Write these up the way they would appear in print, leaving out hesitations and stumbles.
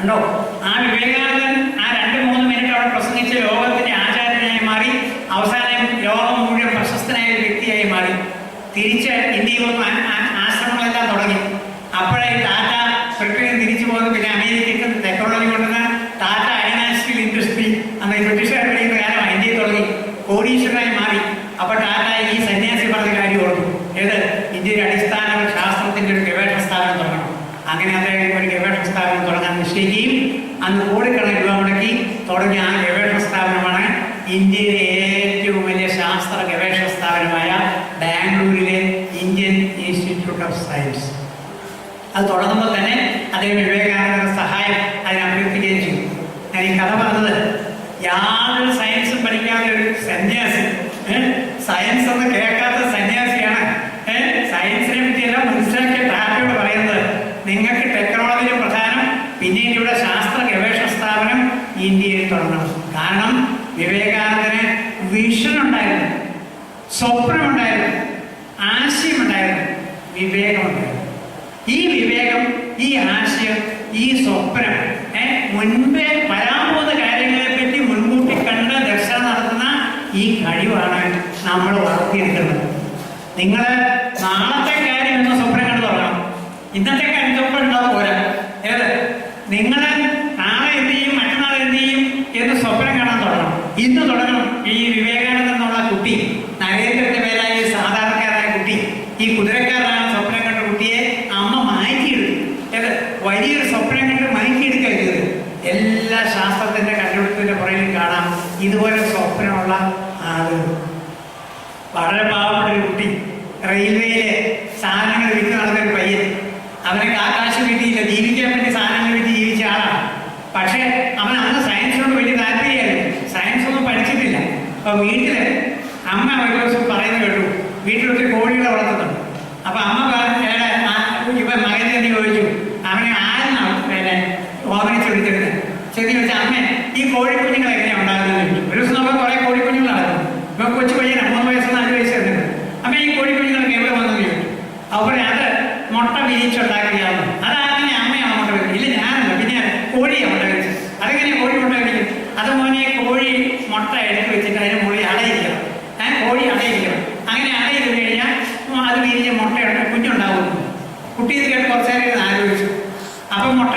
ഉണ്ടോ? ആ വിവേകാനന്ദൻ ആ 2-3 മിനിറ്റ് അവിടെ പ്രസംഗിച്ച് ലോകത്തിന്റെ ആചാര്യനായി മാറി. അവസാനം ലോകം മുഴുവൻ പ്രശസ്തനായ ഒരു വ്യക്തിയായി മാറി. തിരിച്ച് ഇന്ത്യയിൽ വന്ന് ആശ്രമങ്ങളെല്ലാം തുടങ്ങി. അപ്പോഴേ ടാറ്റ ബ്രിട്ടനിൽ തിരിച്ചു പോകുന്നു. പിന്നെ അമേരിക്കയ്ക്ക് ടെക്നോളജി കൊണ്ടുവന്ന ടാറ്റ അയനാസ്റ്റിൽ ഇൻഡസ്ട്രി അന്ന് ബ്രിട്ടീഷുകാർ പഠിക്കുന്ന കാലമാണ് ഇന്ത്യയിൽ തുടങ്ങി. കോടീശ്വരനായി മാറി. അപ്പൊ ടാറ്റ ഈ സന്യാസി പറഞ്ഞ കാര്യം ഓർത്തു. ഏത്? ഇന്ത്യയുടെ അടിസ്ഥാന ശാസ്ത്രത്തിന്റെ ഒരു ഗവേഷണ സ്ഥാപനം തുടങ്ങണം. അങ്ങനെ അദ്ദേഹം ഒരു ഗവേഷണ സ്ഥാപനം തുടങ്ങാൻ നിശ്ചയിക്കുകയും അന്ന് കോടിക്കണക്കിന് രൂപ മുടക്കി തുടങ്ങിയ ആ ഗവേഷണ സ്ഥാപനമാണ് ഇന്ത്യയിലെ ഏറ്റവും വലിയ ശാസ്ത്ര ഗവേഷണ സ്ഥാപനമായ ബാംഗ്ലൂരിലെ ഇന്ത്യൻ ഇൻസ്റ്റിറ്റ്യൂട്ട് ഓഫ് സയൻസ്. അത് തുടങ്ങുമ്പോൾ തന്നെ അദ്ദേഹം വിവേകാനന്ദന്റെ സഹായം അതിനെ അഭ്യർത്ഥിക്കുകയും ചെയ്തു. ഞാൻ ഈ കഥ പറഞ്ഞത് യാതൊരു സയൻസും പഠിക്കാത്ത ഒരു സന്യാസി, സയൻസ് ഒന്ന് കേൾക്കാത്ത സന്യാസിയാണ് സയൻസിനെ പറ്റിയെല്ലാം മനസ്സിലാക്കിയ ടാറ്റയോട് പറയുന്നത്, നിങ്ങൾക്ക് ടെക്നോളജിയുടെ പ്രധാനം, പിന്നീട് ഇവിടെ ശാസ്ത്ര ഗവേഷണ സ്ഥാപനം ഇന്ത്യയിൽ തുടങ്ങണം. കാരണം വിവേകാനന്ദന് വിഷൻ ഉണ്ടായിരുന്നു, സ്വപ്നമുണ്ടായിരുന്നു, ആശയമുണ്ടായിരുന്നു, വിവേകമുണ്ടായിരുന്നു. ഈ വിവേകം, ഈ ആശയം, ഈ സ്വപ്നം മുൻപേ വരാൻ പോകുന്ന കാര്യങ്ങളെ പറ്റി മുൻകൂട്ടി കണ്ട് ദർശനം നടത്തുന്ന ഈ കഴിവാണ് നമ്മൾ വളർത്തിയെടുക്കുന്നത്. നിങ്ങൾ നാളത്തെ കാര്യം എന്ന സ്വപ്നം കണ്ടു തുടങ്ങണം. ഇന്നത്തെ കാര്യം സ്വപ്നം ഉണ്ടാവും പോരാ. ഏത്? നിങ്ങൾ നാളെ എന്ത് ചെയ്യും, മറ്റന്നാൾ എന്ത് ചെയ്യും എന്ന് സ്വപ്നം കാണാൻ തുടങ്ങണം. ഇന്ന് തുടങ്ങണം. ഈ വിവേകാനന്ദൻ എന്നുള്ള കുട്ടി, നരേന്ദ്രന്റെ പേരായ സാധാരണക്കാരായ കുട്ടി, ഈ കുതിരക്കാരനാണ് സ്വപ്നം കണ്ട കുട്ടിയെ അമ്മ മാറ്റിയെടുക്കും. ഏത്? വലിയൊരു സ്വപ്നം കണ്ട് മാറ്റിയെടുക്കുക ചെയ്തത്. എല്ലാ ശാസ്ത്രത്തിന്റെ കണ്ടുപിടുത്തത്തിന്റെ പുറകിൽ കാണാം ഇതുപോലെ സ്വപ്നമുള്ള ആളുകൾ. വളരെ പാവപ്പെട്ട ഒരു കുട്ടി, റെയിൽവേയിലെ സാധനങ്ങൾ വിറ്റ് നടന്നൊരു പയ്യൻ. അവനൊക്കെ ആകാശം കിട്ടിയില്ല, ജീവിക്കാൻ വേണ്ടി സാധനങ്ങൾ വിറ്റ് ജീവിച്ച ആളാണ്. പക്ഷെ അവൻ അന്ന് സയൻസിനോട് വലിയ താല്പര്യമായിരുന്നു. സയൻസ് ഒന്നും പഠിച്ചിട്ടില്ല. അപ്പൊ വീട്ടില് അമ്മ ഒരു ദിവസം പറയുന്നത് കേട്ടു, വീട്ടിലൊത്തിരി കോഴികളെ വളർത്തുന്നുണ്ട്. അപ്പൊ അമ്മ ഇവ മകനെ എന്ത് ചോദിച്ചു, അവനെ ആരെന്നാണ് ഓർഗനൈസ് എടുത്തിരുന്നത്. ചെന്ന് ചോദിച്ചാൽ അമ്മ ഈ കോഴിക്കുഞ്ഞുങ്ങൾ എങ്ങനെയാണ് ഉണ്ടാകുന്നത് ചോദിച്ചു. ഒരു ദിവസം നമ്മൾ കുറെ കോഴിക്കുഞ്ഞുങ്ങൾ നടക്കുന്നു. ഇപ്പൊ കൊച്ചു പയ്യനാണ്, 3 വയസ്സ് 4 വയസ്സ് വരുന്നത്. അമ്മ ഈ കോഴിക്കുഞ്ഞുങ്ങൾക്ക് എവിടെ വന്നു ചോദിച്ചു. അവിടെ അത് മുട്ട വിരിച്ചുണ്ടാക്കുകയാണ്. അതാങ്ങനെ അമ്മയാണ് മുട്ട വിരിച്ചത്. ഇല്ല ഞാനല്ല, പിന്നെ കോഴിയാണ് മുട്ട വിരിച്ചത്. അതെങ്ങനെ കോഴി മുട്ട വിരിക്കും? അത് മോനെ കോഴി മുട്ട എടുത്ത് വെച്ചിട്ട് അതിന് മുകളിൽ അടയിരിക്കണം. കോഴി അടയിരിക്കണം. അങ്ങനെ അടയിരുന്നു കഴിഞ്ഞാൽ അത് വിരിഞ്ഞ മുട്ടയുണ്ട്, കുഞ്ഞുണ്ടാകുന്നു. കുട്ടി ഇത് കേട്ട് കുറച്ച് നേരം ആലോചിച്ചു. അപ്പൊ മുട്ട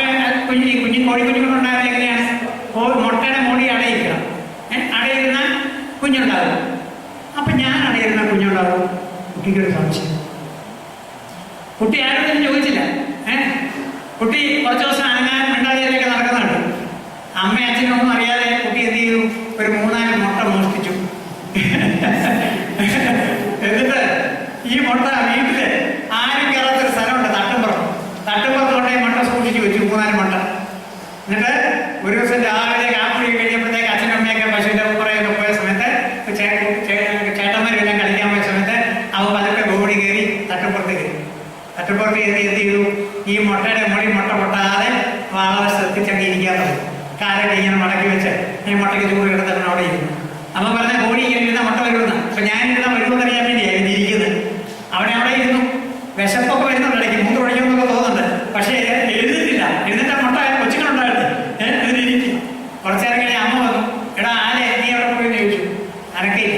കോഴിക്കുഞ്ഞുങ്ങളുണ്ടാകുന്നത് എങ്ങനെയാണ്? മുട്ടയുടെ മുകളിൽ അടയിരിക്കണം. അടയിരുന്ന കുഞ്ഞുണ്ടാകും. അപ്പൊ ഞാൻ അടയിരുന്ന കുഞ്ഞുണ്ടാകും. കുട്ടിക്കൊരു സംശയം. കുട്ടി ആരോടും ചോദിച്ചില്ല. കുട്ടി കുറച്ച് ദിവസം അനങ്ങാൻ മിണ്ടാതിരിയൊക്കെ നടക്കുന്നുണ്ട്. അമ്മ അച്ഛനും ഒന്നും അറിയാതെ കുട്ടി എന്ത് ചെയ്തു, ഒരു 3-4 മുട്ട മോഷ്ടിച്ചു. എന്നിട്ട് ഈ മുട്ട വീട്ടില് ആരും കയറാത്തൊരു സ്ഥലമുണ്ട്, തട്ടുപുറത്ത് കൊണ്ടേ മുട്ട സൂക്ഷിച്ചു വെച്ചു, 3-4 മുട്ട. എന്നിട്ട് ഒരു ദിവസം രാവിലെ കാപ്പി കഴിഞ്ഞപ്പോഴത്തേക്ക് അച്ഛനും അമ്മയൊക്കെ പശുവിന്റെ പുറയൊക്കെ പോയ സമയത്ത്, ചേട്ടന്മാരെല്ലാം കളിക്കാൻ പോയ സമയത്ത് അവ പതുക്കെ ഓടി കയറി തട്ടുപുറത്ത് കയറി. തട്ടുപുറത്ത് കയറി എന്ത് ചെയ്തു, ഈ മുട്ടയുടെ മുടി മുട്ട പൊട്ടാതെ വളരെ ശ്രദ്ധിച്ചങ്ങ് ഇരിക്കാൻ തുടങ്ങി. കാലൊക്കെ ഇങ്ങനെ മടക്കി വെച്ച് ഈ മുട്ടയ്ക്ക് ചൂട് കിടത്തണം അവിടെ ഇരുന്നു. അമ്മ പറഞ്ഞ കോഴി ഇങ്ങനെ ഇരുന്ന മുട്ട വരുന്ന. അപ്പൊ ഞാനിരുന്ന വരുമെന്ന് അറിയാൻ വേണ്ടിയായിരുന്നു ഇരിക്കുന്നത്. അവിടെ ഇരുന്നു. വിശപ്പൊക്കെ വരുന്നുണ്ട്, ഇടയ്ക്ക് മൂന്ന് ഒഴിക്കുമെന്നൊക്കെ തോന്നുന്നുണ്ട്. പക്ഷേ എഴുതിട്ടില്ല. എഴുന്നിട്ട് മുട്ട കൊച്ചുങ്ങളുണ്ടായിരുന്നു. ഇതിലിരിക്കും. കുറച്ചേരം കഴിഞ്ഞ് അമ്മ വന്നു. എടാ ആരെ നീ അവിടെ പോയി ചോദിച്ചു. അനക്കയില്ല.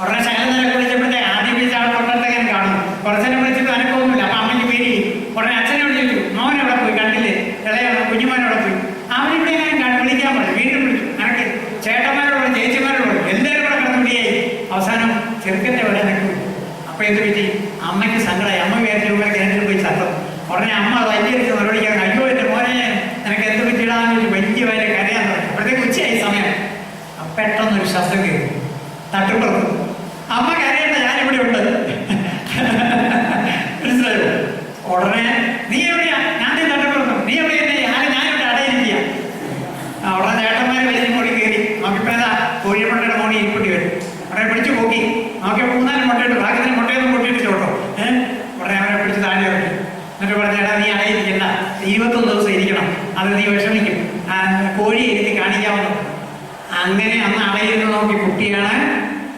ഉടനെ ശകലം നിലക്ക് വിളിച്ചപ്പോഴത്തെ ആദ്യം വിളിച്ച ആൾ തൊട്ടടുത്തേക്കാൻ കാണും. കുറച്ചേരം വിളിച്ചിട്ട് അനക്കൊന്നുമില്ല. അപ്പൊ അമ്മയ്ക്ക് പേര്. ഉടനെ അച്ഛനെ വിളിച്ചു. മോൻ എവിടെ പോയി? കണ്ടില്ലേ? ഇളയാണ് കുഞ്ഞുമാനോടെ പോയി. അവരിവിടെ ഞാൻ വിളിക്കാൻ പറഞ്ഞു. വീണ്ടും വിളിച്ചു. അനക്ക് ചേട്ടന്മാരോട് ചേച്ചിമാരോട് എല്ലാവരും കൂടെ കിടന്ന് വിളിയായി. അവസാനം ചെറുക്കൻ്റെ വരെ നിൽക്കും. അപ്പൊ എന്ത് പറ്റി? അമ്മയ്ക്ക് സങ്കടമായി. അമ്മ വിചാരിച്ചു കിണറ്റിൽ പോയി ചത്തം. ഉടനെ അമ്മ വലിയെടുത്ത് മറുപടിക്കാൻ, അയ്യോ എൻ്റെ മോനെ നിനക്ക് എന്ത് പറ്റിയിടാന്ന് ചോദിച്ചു. വലിയ വരെ കരയാൻ തുടങ്ങി. അപ്പോഴത്തേക്ക് ഉച്ചയായി സമയം. പെട്ടെന്നൊരു ശബ്ദം കേൾക്കും തട്ടുപുറത്ത്. അമ്മ കരയണ്ട, ഞാനിവിടെ ഉണ്ട്. മനസ്സിലായോ? ഉടനെ നീ എവിടെയാ? ഞാൻ തട്ടുപുറത്തും. നീ എവിടെയാ? ഞാനിവിടെ അടയിരിക്കുക. ഉടനെ ചേട്ടന്മാരെ വലിയ മോടി കയറി നോക്കിപ്പേതാ കോഴിമുട്ടയുടെ മോടി ഇരിപ്പുണ്ടി വരും. ഉടനെ പിടിച്ചു പോക്കി നോക്കി 3-4 മുട്ടയിട്ട് ഭാഗ്യത്തിന് മുട്ടയൊന്നും പൊട്ടിയിട്ട് ചോട്ടോ. ഉടനെ അവരെ പിടിച്ച് താഴെ ഇറക്കി. എന്നിട്ട് പറഞ്ഞേടാ നീ അടയിരിക്കണ്ട, 21 ദിവസം ഇരിക്കണം, അത് നീ വിഷമിക്കും, കോഴി എഴുതി കാണിക്കാവുന്നു. അങ്ങനെ അന്ന് അടയിരുന്ന് നോക്കി കുട്ടിയാണ്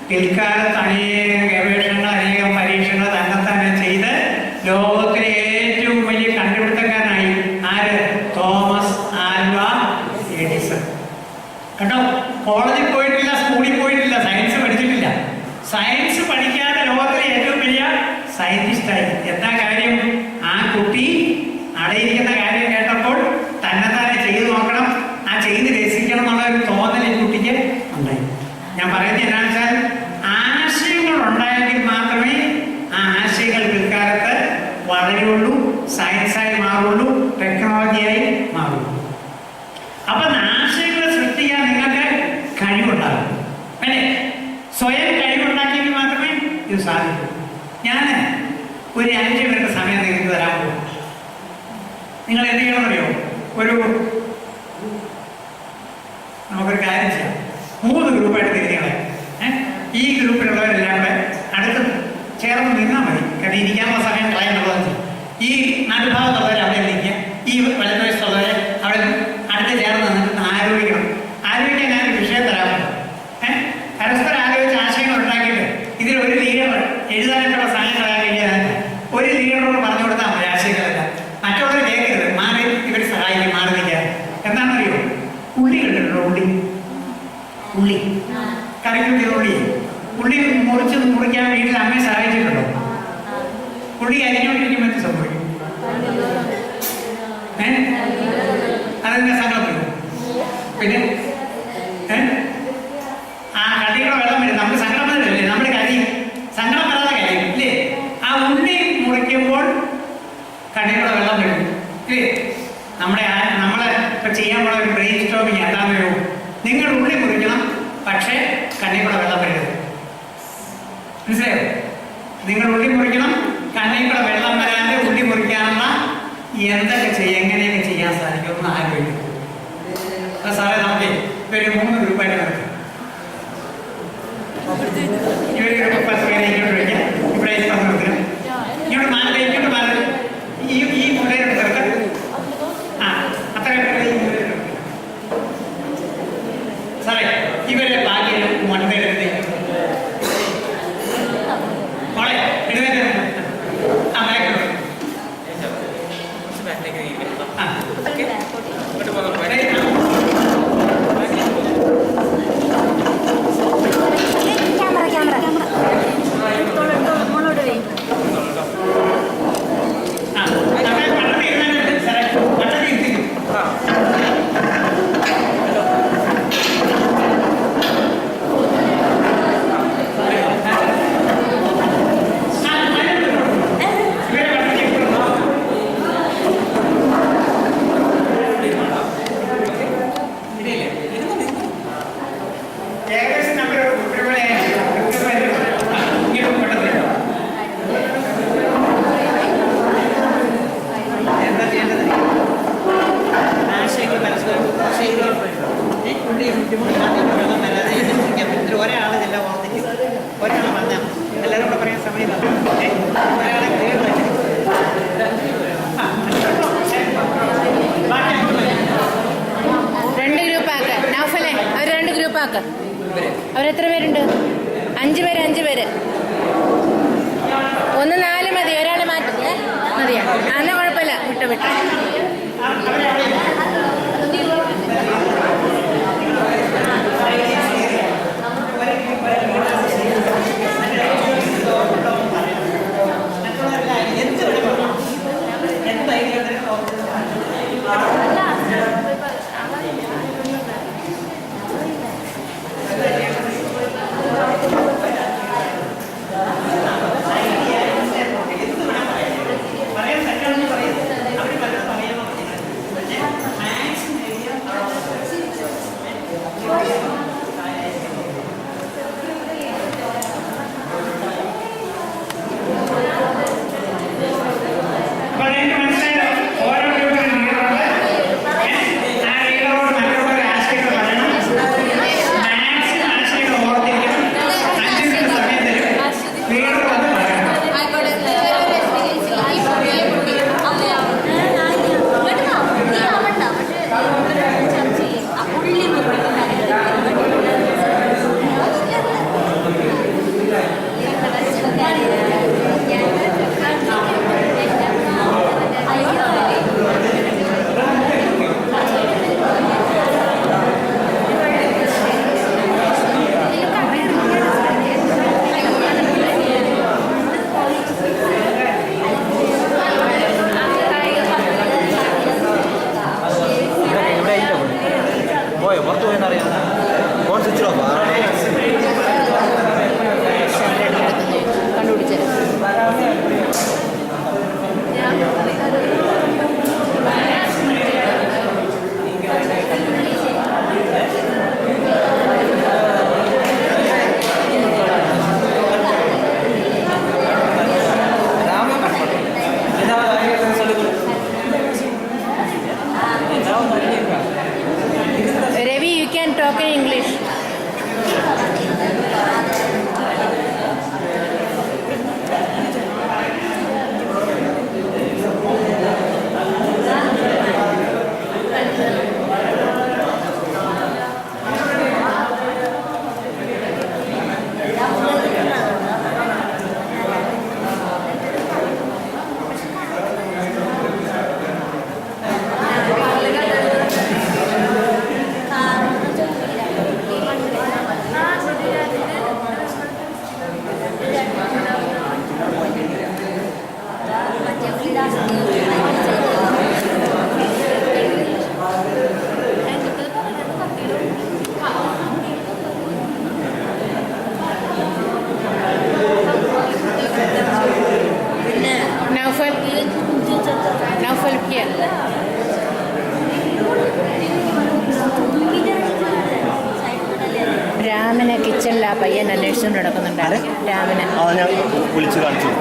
പിൽക്കാലത്ത് അനേകം ഗവേഷണങ്ങൾ, അനേകം പരീക്ഷണങ്ങൾ തന്നെ ചെയ്ത് ലോകത്തിലെ ഏറ്റവും വലിയ കണ്ടുപിടുത്തക്കാരനായി. ആര്? തോമസ് ആൽവ കേട്ടോ, കോളേജിൽ പോയിട്ടില്ല, സ്കൂളിൽ പോയിട്ടില്ല, സയൻസ് പഠിച്ചിട്ടില്ല. സയൻസ് പഠിക്കാതെ ലോകത്തിലെ ഏറ്റവും വലിയ സയന്റിസ്റ്റായി. എന്താ കാര്യം? ആ കുട്ടി അടയിരിക്കുന്ന കാര്യം കേട്ടപ്പോൾ തന്നെത്താനെ ചെയ്തു നോക്കണം, ആ ചെയ്ത് രസിക്കണം എന്നുള്ള ഒരു തോന്നൽ ഈ കുട്ടിക്ക് ഉണ്ടായി. ഞാൻ പറയുന്നത് എന്താണെന്ന് വെച്ചാൽ ആശയങ്ങൾ ഉണ്ടായെങ്കിൽ മാത്രമേ ആ ആശയങ്ങൾ പിൽക്കാലത്ത് വളരുള്ളൂ, സയൻസായി മാറുള്ളൂ, ടെക്നോളജിയായി മാറുള്ളൂ. അപ്പൊ ആശയങ്ങൾ സൃഷ്ടിക്കാൻ നിങ്ങൾക്ക് കഴിവുണ്ടാകും അല്ലേ? സ്വയം കഴിവുണ്ടാക്കിയെങ്കിൽ മാത്രമേ ഇത് സാധിക്കൂ. ഞാൻ ഒരു 5 മിനിറ്റ് സമയം നിങ്ങൾക്ക് തരാൻ പോകും. നിങ്ങൾ എന്ത് ചെയ്യണമെന്നറിയോ? നമുക്കൊരു കാര്യം ചെയ്യാം. 3 ഗ്രൂപ്പായിട്ട് തിരിഞ്ഞുകളെ. ഈ ഗ്രൂപ്പിലുള്ളവരെല്ലാം കൂടെ അടുത്ത് ചേർന്ന് നിന്നാൽ മതി. കാരണം ഇരിക്കാനുള്ള സമയം കളയുന്നുള്ളത്. ഈ നടുഭാഗത്തുള്ളവർ അവിടെ ഇരിക്കുക, ഈ വലതുവശത്തുള്ളവരെ അവിടെ അടുത്ത് ചേർന്ന് നിന്നിട്ട് ആരോപിക്കണം. ആരോപിക്കാൻ ഞാനൊരു വിഷയം തരാമോ? പരസ്പരം ആലോചിച്ച് ആശയങ്ങൾ ഉണ്ടാക്കിയിട്ട് ഇതിൽ ഒരു ലീഡർ എഴുതാനായിട്ടുള്ള സമയം കളയാൻ കഴിഞ്ഞാൽ ഒരു ലീഡറോട് പറഞ്ഞു കൊടുത്താൽ മതി ആശയങ്ങളല്ല. മറ്റുള്ളവർ കേൾക്കരുത്, മാറി ഇവർ സഹായിക്കും, മാറി നിൽക്കാൻ. എന്താണെന്നറിയോ? ഉള്ളി കണ്ടിട്ടുണ്ടോ? ഉള്ളി കറിക്കുട്ടി ഉള്ളി മുറിക്കാൻ വീട്ടിൽ അമ്മയെ സഹായിച്ചിട്ടുണ്ടോ? ഉള്ളി അരിഞ്ഞുകൊണ്ടിരിക്കുമ്പോൾ എന്ത് സംഭവിക്കും? അതെന്താ സങ്കടം? പിന്നെ ആ കടിയുടെ വെള്ളം വരും. നമുക്ക് സങ്കടം വരില്ലേ? നമ്മുടെ കരി സങ്കടം വരാതെ കഴിയും ഇല്ലേ? ആ ഉള്ളി മുറിക്കുമ്പോൾ കടിയുടെ വെള്ളം വരും ഇല്ലേ? നമ്മളെ ഇപ്പൊ ചെയ്യാൻ പോണ ഒരു ബ്രെയിൻ സ്റ്റോമിങ് എന്താണെന്നോ? നിങ്ങൾ ഉള്ളി മുറിക്കണം, പക്ഷേ കണ്ണിക്കൂടെ വെള്ളം വരരുത്. മനസ്സിലായോ? നിങ്ങൾ ഉള്ളി മുറിക്കണം, കണ്ണിക്കൂടെ വെള്ളം വരാതെ ഉള്ളി മുറിക്കാനുള്ള എങ്ങനെയൊക്കെ ചെയ്യാൻ സാധിക്കുമെന്ന് ആലോചിക്കും. സാറേ, നമുക്ക് ഇവര് 3 ഗ്രൂപ്പായിട്ട് നടക്കും. ഇവര് 10 പേരെ ഇങ്ങോട്ട് വിളിക്കാം, ഇവിടെ നിർത്തണം. ഇങ്ങോട്ട് മാറി, ഇങ്ങോട്ട് മാറി. ഈ മുതലെടുത്ത് ചേർക്കാം. അത്ര സാറേ, ഇവരെ ഭാഗ്യം മണ്ടയിലെടുത്ത് മോളെ എഴുന്നേറ്റ് അവരെത്ര പേരുണ്ട്? 5 പേര് 5 പേര്. 1 4 മതി, ഒരാളെ മാറ്റി മതിയാ? എന്നാ കുഴപ്പമില്ല, വിട്ടു. ഫോൺ സ്വിച്ച് ഓഫ് കണ്ടുപിടിച്ചത് Ravi, you can talk in English. Naufal here. രാമനെ കിച്ചണിൽ ആ പയ്യൻ അന്വേഷിച്ചുകൊണ്ട് നടക്കുന്നുണ്ടായിരുന്നു. രാമനെ ഞാൻ വിളിച്ച് കാണിച്ചു.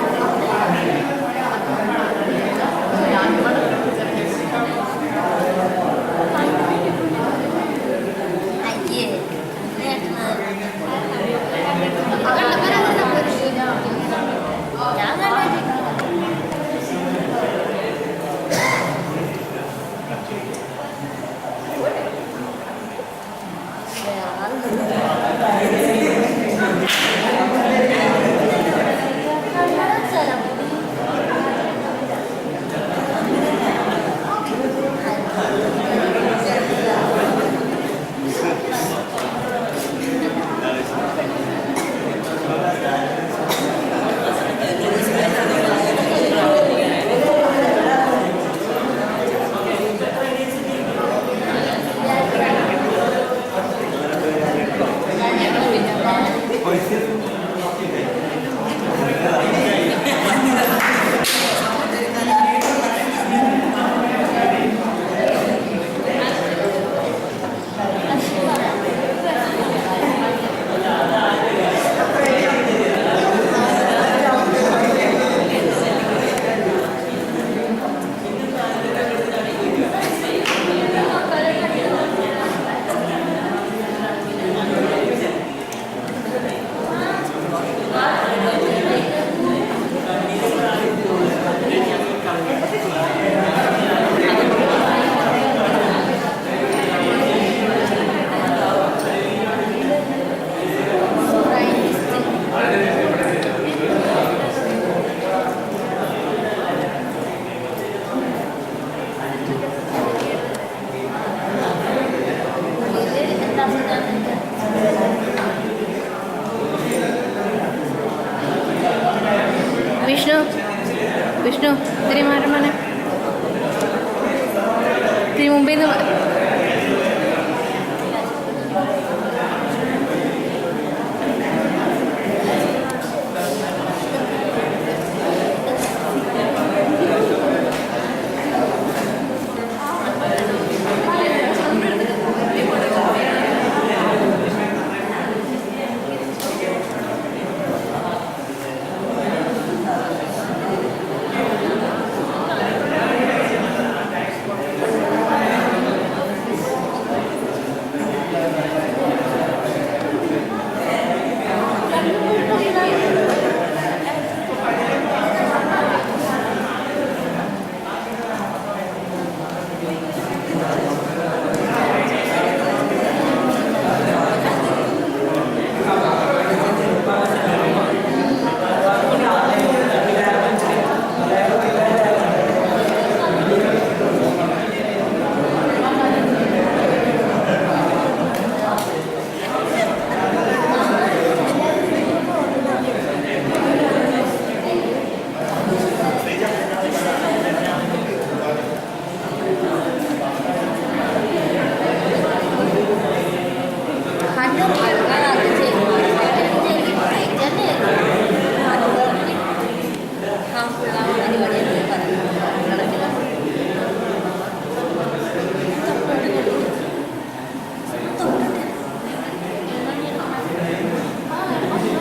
വിഷ്ണു ഇത്തിരി മാറമോനെ, ഇത്തിരി മുമ്പിൽ നിന്ന്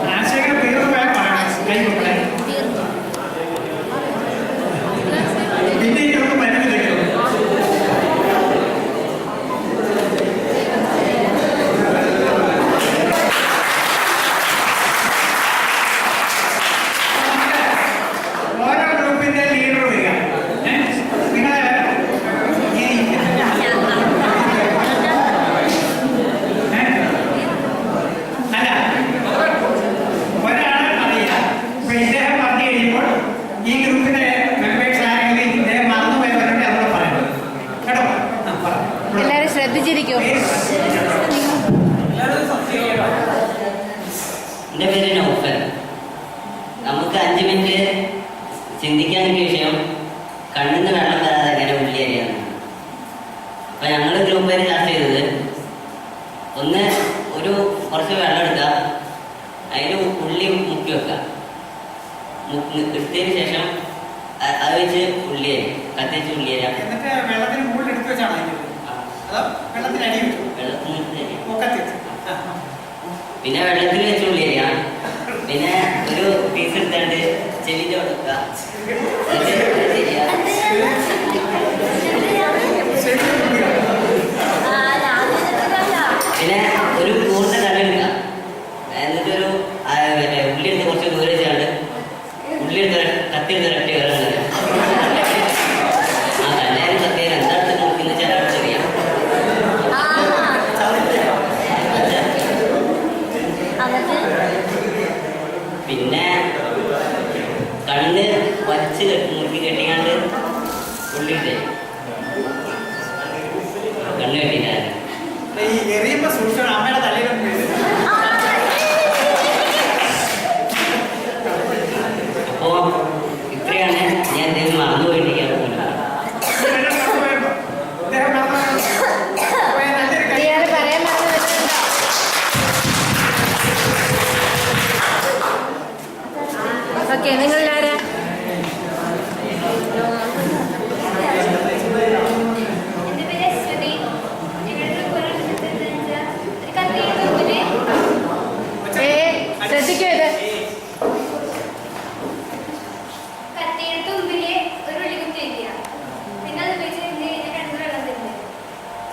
രാജശേഖരൻ തീർന്നു പോയാൽ പറയണം. കൈ കൊടുക്കണേ. പിന്നെ ഇതൊന്നും മരുന്നില്ലല്ലോ. ഓരോ ഗ്രൂപ്പിന്റെ ലീഡർ വരിക. നിങ്ങൾ അല്ല, ഒരാളെ അറിയില്ല. ഇപ്പൊ ഇദ്ദേഹം പറഞ്ഞു കഴിയുമ്പോൾ ഈ ഗ്രൂപ്പിലെ മെമ്പേഴ്സ് ആരെങ്കിലും ഇദ്ദേഹം മറന്നുപോയവരുടെ അതോടെ പറയണം കേട്ടോ. പറ. എല്ലാരും ശ്രദ്ധിച്ചിരിക്കും. എൻ്റെ പേര് നൗഫൽ. നമുക്ക് 5 മിനിറ്റ് ചിന്തിക്കാനൊക്കെ വിഷയം കണ്ണിന്ന് വെള്ളം വരാതെ എങ്ങനെ ഉള്ളി അറിയാമെന്ന്. അപ്പം ഞങ്ങൾ ഗ്രൂപ്പുകാർ ചർച്ച ചെയ്തത്, ഒന്ന് കുറച്ച് വെള്ളം എടുക്കുക, അതിൽ ഉള്ളി മുക്കി വെക്കുക, എടുത്തതിന് ശേഷം അത് വെച്ച് ഉള്ളി അരി കത്തിച്ച് ഉള്ളി അരിയാം. എന്നിട്ട് വെള്ളത്തിന് മുകളിൽ എടുത്തു വെച്ചാണോ അതോ വെള്ളത്തിന് അടി വെച്ചു പൊക്കത്തി വെച്ചു? പിന്നെ വെള്ളത്തിൽ വെച്ച് ഉള്ളി അരിയാം. പിന്നെ ഒരു പീസ് എടുത്താണ്ട് ചെവിൻ്റെ കൊടുക്കുക. പിന്നെ ഒരു കൂറിന്റെ കല്ല് എടുക്കുക. എന്നിട്ടൊരു ഉള്ളി എടുത്ത് കുറച്ച് ദൂരെ വെച്ചാണ്ട് ഉള്ളി എടുത്ത് കത്തി എടുത്ത് ഒരൊറ്റ കയറുന്നത്. ആ കല്ലാരും കത്തിയാലും എന്താ എടുത്ത് നോക്കുന്ന ചില അറിയാം. പിന്നെ കണ്ണ് വച്ച് മുറുക്കി കെട്ടിക്കാണ്ട് ഉള്ളിട്ട് കണ്ണ് കെട്ടിക്കാറ്. ഈ എറിയുമ്പോ സൂക്ഷിക്കണം, അമ്മയുടെ തലയിലൊന്നും വീഴരുത്. അപ്പോ ഇത്രയാണ്. ഞാൻ എന്തെങ്കിലും മറന്നു പോയിട്ടിരിക്കാൻ ഇദ്ദേഹം മറന്നുപോയപ്പോ നല്ലൊരു കൈ. ഇയാള് പറയാൻ മറന്നു. ഓക്കെ, നിങ്ങളാരാ? എൻ്റെ പേര് അശ്വതി. ഞങ്ങളുടെ കത്തിയുടെ മുമ്പില് ശ്രദ്ധിക്കൂ. ഇത് കത്തിയുടെ തുമ്പില് ഒരു ഉള്ളി കുത്തി വയ്ക്കുക. പിന്നെ അത് വെച്ച് കഴിഞ്ഞ് കഴിഞ്ഞാൽ കണ്ണിൽ വെള്ളം തരുന്നത്.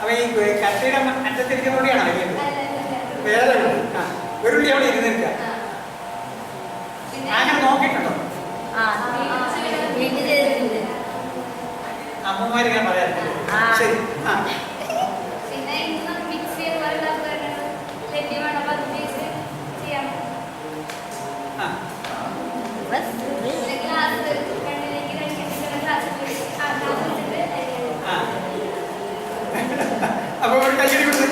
അപ്പൊ ഈ കത്തിയുടെ അറ്റത്തിരിക്കുന്നോടെയാണോ വേറെ ഒരു ഉള്ളി അവിടെ ഇരുന്ന് നിൽക്കുക. അങ്ങനെ നോക്കിയിട്ടുണ്ടോ? വീട്ടിൽ ചെയ്തിട്ടുണ്ട്. അമ്മമാര് ഞാൻ പറയാറില്ല. ശരി. പിന്നെ ഇന്ന് മിക്സി അതുപോലെ ലഭ്യമാണ്. അപ്പൊ അത് ഉപയോഗിച്ച് ചെയ്യാം. അല്ലെങ്കിൽ ഗ്ലാസ് കണ്ണിലേക്ക് കഴിക്കുന്ന ഗ്ലാസ് വെച്ചിട്ട് അപ്പൊ ഒരു കയ്യടി കൊടുത്ത്.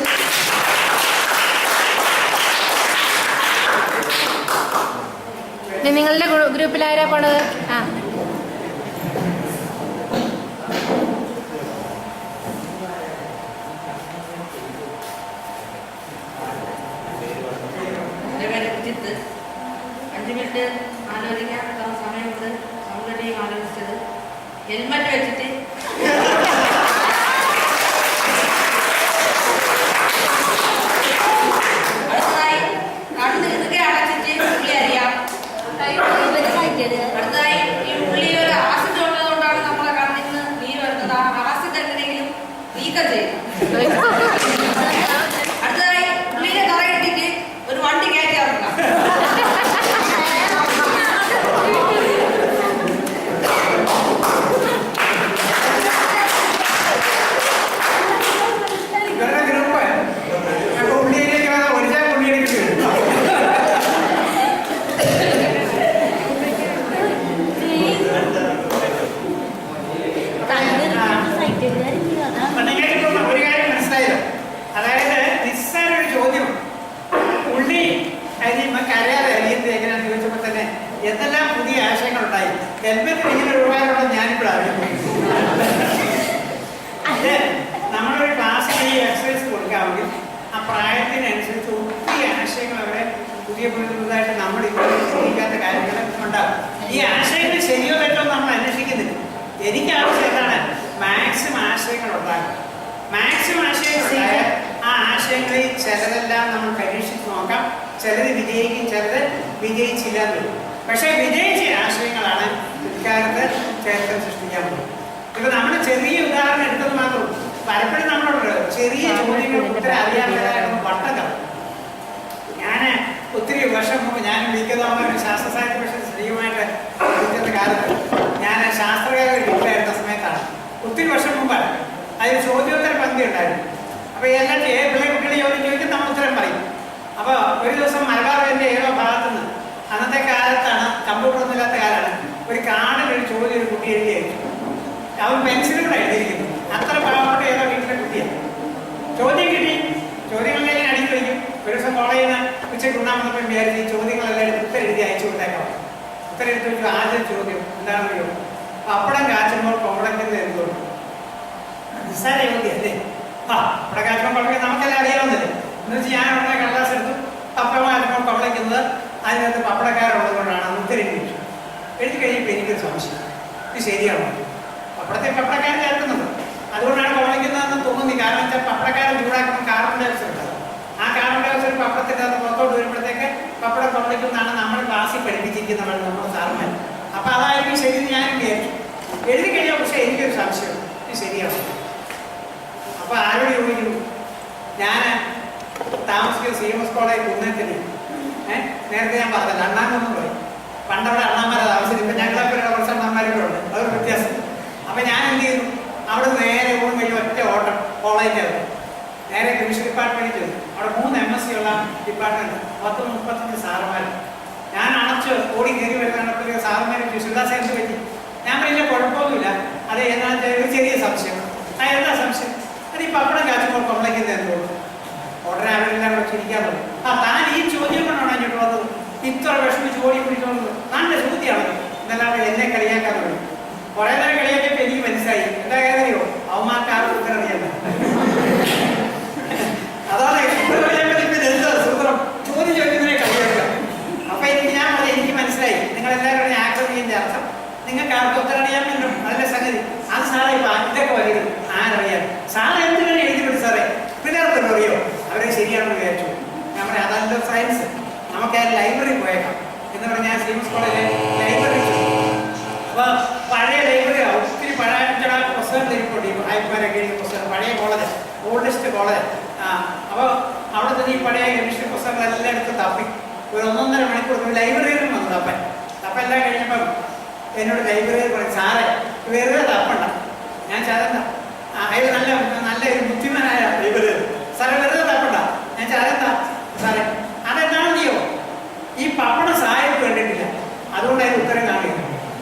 നിങ്ങളുടെ ഗ്രൂപ്പിൽ ആരാ പോണത്? ആ, എൻ്റെ പേര് അജിത്ത്. 5 മിനിറ്റ് ആലോചിക്കാൻ സമയമുണ്ട്. ഓൾറെഡി ആലോചിച്ചത് ഹെൽമറ്റ് വെച്ചിട്ട് അടുത്തതായി കണ്ണ് ഇതൊക്കെ അടച്ചിട്ട് ഉള്ളി അറിയാം. അടുത്തതായി ഈ ഉള്ളി ഒരു ആസിഡ് ഉള്ളതുകൊണ്ടാണ് നമ്മളെ കണ്ണിൽ നിന്ന് നീര് വരുന്നത്. ആ ആസിഡ് എങ്ങനെയെങ്കിലും നീക്കം ചെയ്യും. അടുത്തതായി ഉള്ളിനെ തറയിട്ടിട്ട് ഒരു വണ്ടി കയറ്റി ഇറക്കാം. ഇവരുടെ ഗ്രൂപ്പ് അപ്പൊ ഉള്ളിയിലേക്ക് വേണം ഒരു ചായ ഉള്ളിയിലേക്ക് വരും. അപ്പൊ നിങ്ങൾക്കിപ്പം ഒരു കാര്യം മനസ്സിലായല്ലോ. അതായത് നിസ്സാര ഒരു ചോദ്യം, ഉള്ളി നമുക്ക് അറിയാതെ അരിയത്ത് എങ്ങനെയാണെന്ന് ചോദിച്ചപ്പോൾ തന്നെ എന്തെല്ലാം പുതിയ ആശയങ്ങളുണ്ടായി. ഹെൽമെറ്റിന് ഇങ്ങനെ ഒരുപാടുള്ള ഞാനിവിടെ അറിയുന്നു. നമ്മളൊരു ക്ലാസ്സിൽ ഈ എക്സസൈസ് കൊടുക്കാമെങ്കിൽ ആ പ്രായത്തിനനുസരിച്ച് ഒത്തിരി ആശയങ്ങൾ അവിടെ പുതിയതായിട്ട് നമ്മൾ ഇതുവരെ ചിന്തിക്കാത്ത കാര്യങ്ങൾ ഉണ്ടാകും. ഈ ആശയങ്ങൾ ശരിയോ തെറ്റോ നമ്മൾ അന്വേഷിക്കുന്നില്ല. എനിക്ക് ആവശ്യം എന്താണ്? മാക്സിമം ആശയങ്ങൾ ഉണ്ടാകും. മാക്സിമം ആശയങ്ങൾ ഉണ്ടായാൽ ആ ആശയങ്ങളിൽ ചിലതെല്ലാം നമ്മൾ പരീക്ഷിച്ച് നോക്കാം. ചിലത് വിജയിക്കും, ചിലത് വിജയിച്ചില്ല എന്ന് വരും. പക്ഷേ വിജയിച്ച ആശയങ്ങളാണ് പിൽക്കാലത്ത് ചരിത്രം സൃഷ്ടിക്കാൻ പറ്റും. ഇപ്പൊ നമ്മൾ ചെറിയ ഉദാഹരണം എടുത്തത് മാത്രം പലപ്പോഴും നമ്മളോട് ചെറിയ ചോദ്യങ്ങൾ ഉത്തരം അറിയാത്തതായിരുന്നു വട്ടം. ഞാൻ ഒത്തിരി വർഷം മുമ്പ് ഞാൻ വിളിക്കുന്ന ശാസ്ത്ര സാഹിത്യ പക്ഷേ സജീവമായിട്ട് വിളിക്കുന്ന കാലത്ത് ഞാൻ ശാസ്ത്രകാര വീട്ടിലായിരുന്ന സമയത്താണ്, ഒത്തിരി വർഷം മുമ്പാണ്. അതിൽ ചോദ്യോത്തര പങ്ക്തി ഉണ്ടായിരുന്നു. അപ്പൊ എല്ലാ കുട്ടികളെ ചോദ്യം ചോദിക്കും, നമ്മൾ ഉത്തരം പറയും. അപ്പൊ ഒരു ദിവസം മലബാറിന്റെ ഏതോ ഭാഗത്തുനിന്ന്, അന്നത്തെ കാലത്താണ് കമ്പ്യൂട്ടർ ഒന്നും ഇല്ലാത്ത കാലമാണ്, ഒരു കാർഡിൽ ഒരു ചോദ്യം ഒരു കുട്ടി എഴുതിയായിരിക്കും. അവൻ പെൻസിലൂടെ എഴുതിയിരിക്കുന്നു. അത്ര പാവപ്പെട്ട ഏതോ വീട്ടിലെ കുട്ടിയാണ്. ചോദ്യം കിട്ടി. ചോദ്യങ്ങളെല്ലാം അടിച്ചു വയ്ക്കും. ഒരു ദിവസം കോളേജിൽ നിന്ന് ഉച്ചയ്ക്ക് ഉണ്ണാൻ വന്നപ്പോൾ വിചാരിച്ച് ഈ ചോദ്യങ്ങളെല്ലാം ഉത്തരം എഴുതി അയച്ചു കൊടുത്തേക്കാം. ഉത്തരം എടുത്ത് വെച്ചു. ആദ്യ ചോദ്യം എന്താണെന്ന് ചോദിക്കും, പപ്പടം കാച്ചുമ്പോൾ കോളയ്ക്കുന്നത് എന്തുകൊണ്ട്? നിസ്സാര ചോദ്യം അല്ലേ? പപ്പടം കാച്ചുമ്പോൾ കോളയ്ക്ക് നമുക്കെല്ലാം അറിയാവുന്നല്ലേ. എന്ന് വെച്ചാൽ ഞാൻ ഉടനെ കടലാസ് എടുത്തു, പപ്പടം കാച്ചുമ്പോൾ കോളയ്ക്കുന്നത് അതിനകത്ത് പപ്പടക്കാരുള്ളത് കൊണ്ടാണ് ഉത്തരം എഴുതി. എഴുതി കഴിയുമ്പോൾ എനിക്കൊരു സംശയം, ഇത് ശരിയാണോ? പപ്പടക്കാരൻ ചേർക്കുന്നുണ്ട്, അതുകൊണ്ടാണ് കോളയ്ക്കുന്നതെന്ന് തോന്നി. കാരണം വെച്ചാൽ പപ്പടക്കാരൻ ചൂടാക്കുമ്പോൾ കാർബൺ ഡൈ ഓക്സൈഡ് ഉണ്ടാകും. ആ കാർബൺ ഡൈ ഓക്സൈഡ് പപ്പടത്തിൻ്റെ അത് പുറത്തോട്ട് വരുമ്പോഴത്തേക്ക് പപ്പടം കോളയ്ക്കുന്നതാണ് നമ്മൾ ക്ലാസ്സിൽ പഠിപ്പിച്ചിരിക്കുന്നതാണ് നമ്മുടെ സാറുമാർ. അപ്പൊ അതായിരിക്കും ശരിയെന്ന് ഞാനും വിചാരിച്ചു. എഴുതി കഴിയാം. പക്ഷെ എനിക്കൊരു സംശയം, ഇത് ശരിയാവും. അപ്പൊ ആരോട് ചോദിക്കുന്നു? ഞാൻ താമസിക്കുന്ന CMS കോളേജ് കുന്നത്തിന്, നേരത്തെ ഞാൻ പറഞ്ഞത് അണ്ണാന്നൊന്നും പറയും. പണ്ടവിടെ അണ്ണാന്മാരെ താമസിക്കും. ഇപ്പൊ ഞങ്ങളൊക്കെ കുറച്ച് അണ്ണാന്മാരൊക്കെ ഉണ്ട്, അതൊരു വ്യത്യാസം. അപ്പൊ ഞാൻ എന്ത് ചെയ്യുന്നു, അവിടെ നേരെ ഊണ് കഴിഞ്ഞ് ഒറ്റ ഓട്ടം കോളേജിൽ നേരെ കെമിസ്ട്രി ഡിപ്പാർട്ട്മെന്റിൽ ചെന്നു. അവിടെ 3 MSc ഉള്ള ഡിപ്പാർട്ട്മെന്റ്, 35 സാറുമാർ. ഞാൻ അണച്ച് ഓടി കയറി വരുന്ന സാറുമാരെ ശിവദാസ് എന്ത് പറ്റി? ഞാൻ പറഞ്ഞ കുഴപ്പമൊന്നുമില്ല, അത് എന്താണെന്ന് വെച്ചാൽ ഒരു ചെറിയ സംശയം. എന്താ സംശയം? അത് ഈ പപ്പടം കാച്ചുമ്പോൾ കൊള്ളയ്ക്കുന്നത് എന്തുകൊണ്ട്? ഉടനെ അവരെല്ലാം കൂടെ ചിരിക്കാൻ തുടങ്ങി. താൻ ഈ ചോദ്യം കൊണ്ടാണ് അങ്ങോട്ട് വന്നത്, ഇത്ര വിഷമിച്ച് ഓടി പിടിച്ചോളൂ, നല്ല ചോദ്യമാണ് എന്നല്ലാതെ എന്നെ കളിയാക്കാൻ തുടങ്ങി. കുറെ നേരം കളിയാക്കിയപ്പോൾ എനിക്ക് മനസ്സിലായി എന്താ കാര്യമോ, അവന്മാർക്ക് ആരും ഉത്തരം അറിയാൻ. അതാണ് എന്താ സൂത്രം, ചോദ്യം ചോദിക്കുന്നതിനെ കളിയാക്കുക. അപ്പൊ ഞാൻ പറഞ്ഞു, എനിക്ക് മനസ്സിലായി നിങ്ങളെല്ലാവരും ആക്രമിക്കുന്നതിന്റെ അർത്ഥം നിങ്ങൾക്ക് ആർക്കും ഉത്തരം അറിയാൻ പറ്റും, അതല്ല സംഗതി. അത് സാറേ ഇപ്പൊ ഇതൊക്കെ വരും ആരറിയാം? സാറ് എന്തിനാണ് എഴുതി വിടും സാറേ? പിള്ളേർക്കൊന്നും അറിയോ? അവരെ ശരിയാണെന്ന് വിചാരിച്ചു. ഞാൻ പറയാം അതല്ല സയൻസ്, നമുക്ക് ആ ലൈബ്രറി പോയേക്കാം എന്ന് പറഞ്ഞാൽ CMS കോളേജിലെ ലൈബ്രറി. അപ്പൊ പഴയ ലൈബ്രറി ഒത്തിരി പഴയ പുസ്തകം തിരിപ്പുണ്ട്. ആയിരമാരൊക്കെ എഴുതിയ പുസ്തകം, പഴയ കോളേജ്, ഓൾഡസ്റ്റ് കോളേജ്. അപ്പൊ അവിടെ തന്നെ ഈ പഴയ കെമിസ്ട്രി പുസ്തകങ്ങളെല്ലാം എടുത്ത് തപ്പി ഒരു 1.5 മണിക്കൂർ ലൈബ്രറിയിലും വന്നു തപ്പൻ. തപ്പെല്ലാം കഴിഞ്ഞപ്പം എന്നോട് ലൈബ്രറിയിൽ പറയും, സാറേ വെറുതെ തപ്പണ്ട. ഞാൻ ചാരെന്താ അയാൾ നല്ല ഒരു ബുദ്ധിമാനായ ലൈബ്രറി, സാറേ വെറുതെ തപ്പണ്ട. ഞാൻ ചാരെന്താ സാറേ അതെന്താണെന്ന് ചെയ്യോ, ഈ പപ്പടം സായിപ്പ് കണ്ടിട്ടില്ല, അതുകൊണ്ട് അതിന് ഉത്തരം കാണിക്കുന്നു.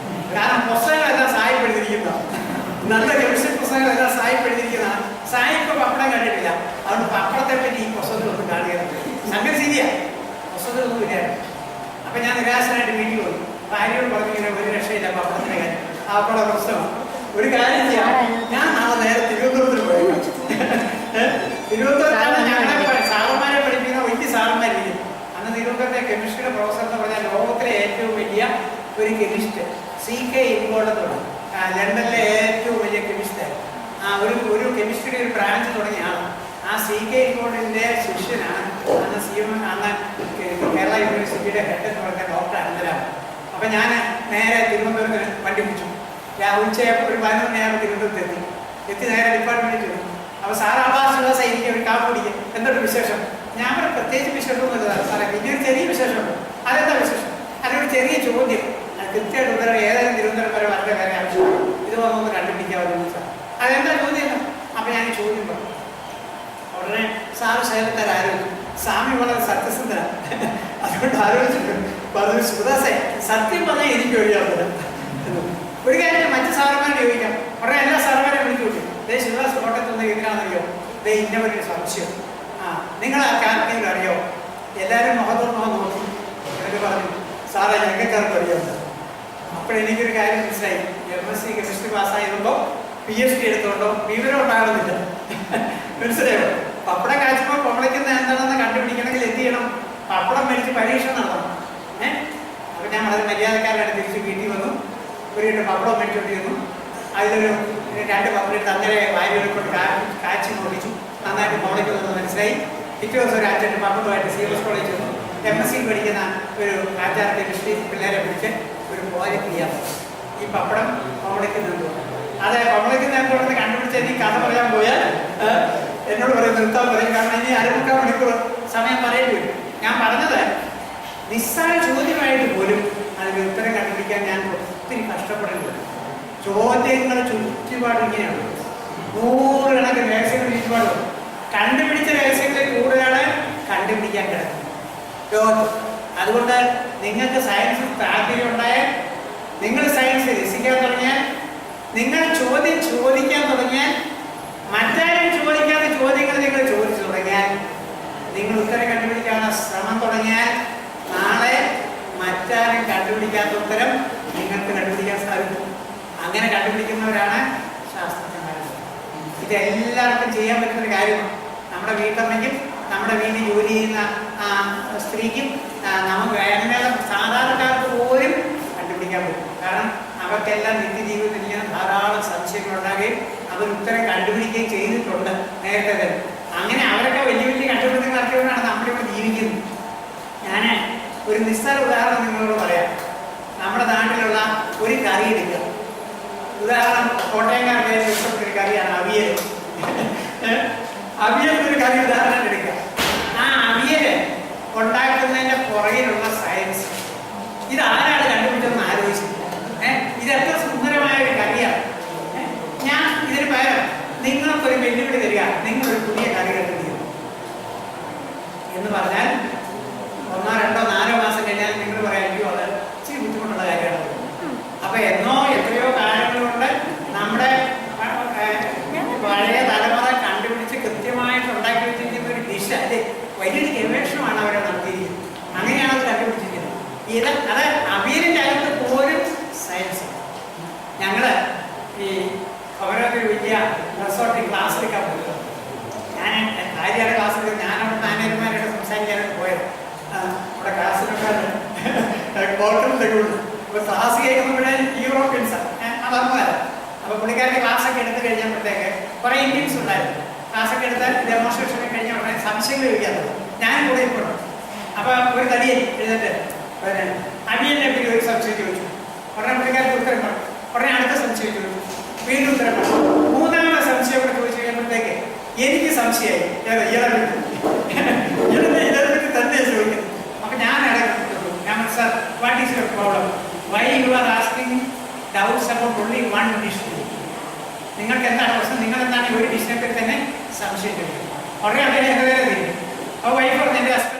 കാരണം പുസ്തകങ്ങളെല്ലാം സായിപ്പ് എഴുതിയിരിക്കുന്നതാണ്, നല്ല കെമിസ്ട്രി പുസ്തകങ്ങളെല്ലാം സായിപ്പ് എഴുതിയിരിക്കുന്നതാണ്. സായിപ്പ് പപ്പടം കണ്ടിട്ടില്ല, അതുകൊണ്ട് പപ്പടത്തെ പറ്റി ഈ പുസ്തകത്തിലൊന്നും കാണുകയാണ്. സംഗതി ശരിയാ, പുസ്തകത്തിലൊന്നും ഇല്ലായിരുന്നു. അപ്പൊ ഞാൻ നിരാശനായിട്ട് വീട്ടിൽ പോയി. ഭാര്യയോട് പറഞ്ഞു, ഇങ്ങനെ ഒരു രക്ഷയില്ല പപ്പടത്തിന്റെ കാര്യം, പപ്പട പുസ്തകം. ഒരു കാര്യം ചെയ്യാം, ഞാൻ നാളെ നേരെ തിരുവനന്തപുരത്തിൽ പോയേക്കാം. തിരുവനന്തപുരത്താണ് ഞങ്ങളെ സാറന്മാരെ പഠിപ്പിക്കുന്ന വലിയ സാറന്മാരില്ല. അന്ന് തിരുവനന്തപുരത്തെ കെമിസ്ട്രിയുടെ പ്രൊഫസർ എന്ന് പറഞ്ഞാൽ ലോകത്തിലെ ഏറ്റവും വലിയ ഒരു കെമിസ്റ്റ് CK ഇൻഗോൾഡത്തോട്, ലണ്ടനിലെ ഏറ്റവും വലിയ കെമിസ്റ്റ്. ഒരു കെമിസ്ട്രിയുടെ ഒരു ബ്രാഞ്ച് തുടങ്ങിയാണ്. ആ CK ഇൻഗോൾഡിന്റെ ശിഷ്യനാണ് അന്ന് കേരള യൂണിവേഴ്സിറ്റിയുടെ ഹെഡ് എന്ന് പറഞ്ഞ ഡോക്ടർ അനന്തരാമൻ. അപ്പൊ ഞാൻ നേരെ തിരുവനന്തപുരത്തിന് വണ്ടി പിടിച്ചു. ഉച്ച ഒരു 11 മണിയാകുമ്പോൾ തിരുവനന്തപുരത്ത് എത്തി നേരെ ഡിപ്പാർട്ട്മെന്റിൽ ചെന്നു. അപ്പൊ സാർ ആവാസ എനിക്ക് ഒരു കാപ്പ് പിടിക്കും, എന്തൊരു വിശേഷം? ഞാൻ പറഞ്ഞ പ്രത്യേകിച്ച് വിശേഷമൊന്നുമില്ല സാറേ, പിന്നെ ഒരു ചെറിയ വിശേഷമുണ്ട്. അതെന്താ വിശേഷം? അതിനൊരു ചെറിയ ചോദ്യം, അത് കൃത്യമായിട്ട് ഉത്തരം ഏതായാലും തിരുവനന്തപുരം വരെ വളരെ വേറെ ആവശ്യം, ഇത് വന്നൊന്ന് കണ്ടുപിടിക്കാവുന്ന സാർ. അതെന്താ ചോദ്യം? അപ്പൊ ഞാൻ ചോദ്യം പറഞ്ഞു. ഉടനെ സാറ് ശൈലത്താർ ആരോഗ്യം, സ്വാമി വളരെ സത്യസന്ധനാണ്, അതുകൊണ്ട് ആലോചിച്ചിട്ടുണ്ട് പറഞ്ഞു, സുദാസേ സത്യം പറഞ്ഞാൽ എനിക്ക് ഒഴിയാവുന്നില്ല. ഒരു കാര്യം മറ്റു സാറന്മാരോട് ചോദിക്കാം. ഉടനെ എല്ലാ സാറന്മാരെയും വിളിച്ചു കൂട്ടി, ശിവദാസ് കോട്ടയത്ത് നിന്ന് എന്തിനാണെന്നറിയോ, ഇന്ന ഒരു സംശയം, നിങ്ങൾ ആ കാരണങ്ങൾ അറിയോ? എല്ലാവരും മുഖത്തോട് നോക്കി എന്നൊക്കെ പറഞ്ഞു, സാറേ ഞങ്ങൾക്കാർക്ക് അറിയാവുന്നത്. അപ്പോഴെനിക്കൊരു കാര്യം മനസ്സിലായി, MSc കെമിസ്ട്രി പാസ്സായതുമ്പോൾ PhD എടുത്തുകൊണ്ടോ വിവരം ഉണ്ടാകുന്നില്ല. മനസ്സിലായോ? പപ്പടം കാച്ചുമ്പോൾ കൊള്ളയ്ക്കുന്ന എന്താണെന്ന് കണ്ടുപിടിക്കണമെങ്കിൽ എന്ത് ചെയ്യണം? പരീക്ഷ നടത്തണം. അപ്പോൾ ഞാൻ വളരെ മര്യാദക്കാരാണ് തിരിച്ച് വീട്ടിൽ വന്നു. ഒരു 2 പപ്പടം മേടിച്ചോണ്ടി വന്നു. അതിലൊരു 2 പപ്പടം എടുത്ത് അങ്ങനെ വാരികളെ കൊണ്ട് കാച്ചി നോക്കിച്ചു. നന്നായിട്ട് മോളിക്ക് വന്നു മനസ്സിലായി. പിറ്റേ ദിവസം ഒരു 5-8 പപ്പടമായിട്ട് CMS കോളേജ് വന്നു. MSc പഠിക്കുന്ന ഒരു ആചാരത്തെ കൃഷി പിള്ളേരെ പിടിച്ച് ഒരു പ്രോജക്റ്റ് ചെയ്യാൻ ഈ പപ്പടം കോമളിക്ക് നിന്നു. അതെ, കോമളിക്ക് നിന്നുകൊണ്ട് കണ്ടുപിടിച്ച് എനിക്ക് കഥ പറയാൻ പോയാൽ എന്നോട് പറയും നിർത്താൻ പറയും. കാരണം ഇനി 1/4 മണിക്കൂർ സമയം പറയേണ്ടി വരും. ഞാൻ പറഞ്ഞത് നിസ്സാര ചോദ്യമായിട്ട് പോലും അതിന് ഉത്തരം കണ്ടുപിടിക്കാൻ ഞാൻ ഒത്തിരി കഷ്ടപ്പെടുന്നുണ്ട്. ചോദ്യങ്ങൾ ചുറ്റുപാട് ഇങ്ങനെയാണ്. 100 കണക്കിന് രഹസ്യങ്ങൾ ചുറ്റുപാടും. കണ്ടുപിടിച്ച രഹസ്യങ്ങളിൽ കൂടുതലാണ് കണ്ടുപിടിക്കാൻ കിടക്കുന്നത് ലോകത്ത്. അതുകൊണ്ട് നിങ്ങൾക്ക് സയൻസിൽ താല്പര്യം ഉണ്ടായാൽ, നിങ്ങൾ സയൻസ് രസിക്കാൻ തുടങ്ങിയാൽ, നിങ്ങൾ ചോദിക്കാൻ തുടങ്ങിയാൽ, മറ്റാരും ചോദിക്കാത്ത ചോദ്യങ്ങൾ നിങ്ങൾ ചോദിച്ചു തുടങ്ങിയാൽ, നിങ്ങൾ ഉത്തരം കണ്ടുപിടിക്കാനുള്ള ശ്രമം തുടങ്ങിയാൽ, നാളെ മറ്റാരും കണ്ടുപിടിക്കാത്ത ഉത്തരം നിങ്ങൾക്ക് കണ്ടുപിടിക്കാൻ സാധിക്കും. അങ്ങനെ കണ്ടുപിടിക്കുന്നവരാണ് ശാസ്ത്രജ്ഞന്മാർ. ഇതെല്ലാവർക്കും ചെയ്യാൻ പറ്റുന്നൊരു കാര്യമാണ്. നമ്മുടെ വീട്ടമ്മയ്ക്കും നമ്മുടെ വീട്ടിൽ ജോലി ചെയ്യുന്ന സ്ത്രീക്കും നമുക്ക് വേണ്ടത് സാധാരണക്കാർക്ക് പോലും കണ്ടുപിടിക്കാൻ പറ്റും. കാരണം അവർക്കെല്ലാം നിത്യജീവിതത്തിൽ ഇങ്ങനെ ധാരാളം സംശയങ്ങൾ ഉണ്ടാകുകയും അവർ ഉത്തരം കണ്ടുപിടിക്കുകയും ചെയ്തിട്ടുണ്ട് നേരത്തെ തന്നെ. അങ്ങനെ അവരൊക്കെ വലിയ വലിയ കണ്ടുപിടുത്തങ്ങൾ നടത്തിയവരാണ് നമ്മളിവിടെ ജീവിക്കുന്നത്. ഞാൻ ഒരു നിസ്സാര ഉദാഹരണം നിങ്ങളോട് പറയാം. നമ്മുടെ നാട്ടിലുള്ള ഒരു കറി എടുക്കുക. ഉദാഹരണം കോട്ടയംകാരുടെ ഇഷ്ടപ്പെട്ടൊരു കറിയാണ് അവിയൽ. അവിയലൊരു കറി ഉദാഹരണം എടുക്കുക. ആ അവിയൽ ഉണ്ടാക്കുന്നതിൻ്റെ പുറകിലുള്ള സയൻസ് ഇതാരാണ് കണ്ടുപിടിച്ചതെന്ന് ആലോചിച്ചു. ഇതെത്ര സുന്ദരമായ ഒരു കറിയാണ്. ഞാൻ ഇതിന് പകരം നിങ്ങൾക്കൊരു വെല്ലുവിളി തരിക, നിങ്ങളൊരു പുതിയ കറി കണ്ടുപിടിക്കും എന്ന് പറഞ്ഞാൽ 1, 2, 4 മാസം കഴിഞ്ഞാൽ നിങ്ങൾ പറയാം അയ്യോ അത് ഇച്ചിരി ബുദ്ധിമുട്ടുള്ള കാര്യമാണ്. അപ്പൊ എത്രയോ കാലങ്ങൾ കൊണ്ട് നമ്മുടെ പഴയ തലമുറ കണ്ടുപിടിച്ച് കൃത്യമായിട്ട് ഉണ്ടാക്കി വെച്ചിരിക്കുന്ന ഒരു ഡിഷ്, അല്ലെ വലിയൊരു ഗവേഷണമാണ് അവരെ നടത്തിയിരിക്കുന്നത്. അങ്ങനെയാണ് അത് കണ്ടുപിടിച്ചിരിക്കുന്നത്. അത് അവിയലിൻ്റെ അകത്ത് പോലും സയൻസ്. ഞങ്ങള് ഈ അവരൊക്കെ വലിയ റിസോർട്ടിൽ ക്ലാസ് എടുക്കാൻ പോയത്. ഞാൻ കാര്യമാണ് ക്ലാസ് എടുക്കുന്നത്. ഞാനവിടെ മാനേജർമാരോട് സംസാരിക്കാനൊക്കെ പോയത്. അവിടെ ക്ലാസ്സിലൊക്കെ ക്വാർട്ടറിലൊക്കെ ഉണ്ട്. അപ്പോൾ ക്ലാസ് കേൾക്കുമ്പോഴേ യൂറോപ്യൻസാണ്, അതർമാരാണ്. അപ്പോൾ പുള്ളിക്കാരുടെ ക്ലാസ്സൊക്കെ എടുത്ത് കഴിഞ്ഞപ്പോഴത്തേക്ക് കുറേ ഇന്ത്യൻസ് ഉണ്ടായിരുന്നു. ക്ലാസ്സൊക്കെ എടുത്ത് ഡെമോൺസ്ട്രേഷനൊക്കെ കഴിഞ്ഞ ഉടനെ സംശയങ്ങൾ ചോദിക്കാറുണ്ട്. ഞാൻ കൂടെ ഇപ്പോൾ അപ്പോൾ ഒരു തടിയൻ എഴുതിട്ട് അവിയലിനെ പറ്റി ഒരു സംശയം ചോദിച്ചു. ഉടനെ പുള്ളിക്കാർക്ക് ഉത്തരം പറഞ്ഞു. ഉടനെ അടുത്ത സംശയം ചോദിച്ചു, വീണ്ടും ഉത്തരം പറഞ്ഞു. 3ാമത്തെ സംശയം കൂടെ ചോദിച്ചു കഴിയുമ്പോഴത്തേക്ക് എനിക്ക് സംശയമായി ഇതേപ്പറ്റി തന്നെ ചോദിക്കുന്നത്. അപ്പം ഞാൻ ഞാൻ sir what is your problem, why you are asking doubts about only 1 dish. നിങ്ങൾക്ക് എന്താണ് പ്രശ്നം, നിങ്ങൾ എന്താണ് ഒരു ഡിഷിനെ പറ്റി തന്നെ സംശയം ചോദിക്കുന്നത്. ഉടനെ അദ്ദേഹം എന്ത് വേറെ തീരും. അപ്പോൾ വൈഫ് പറഞ്ഞു എൻ്റെ ഹസ്ബൻഡ്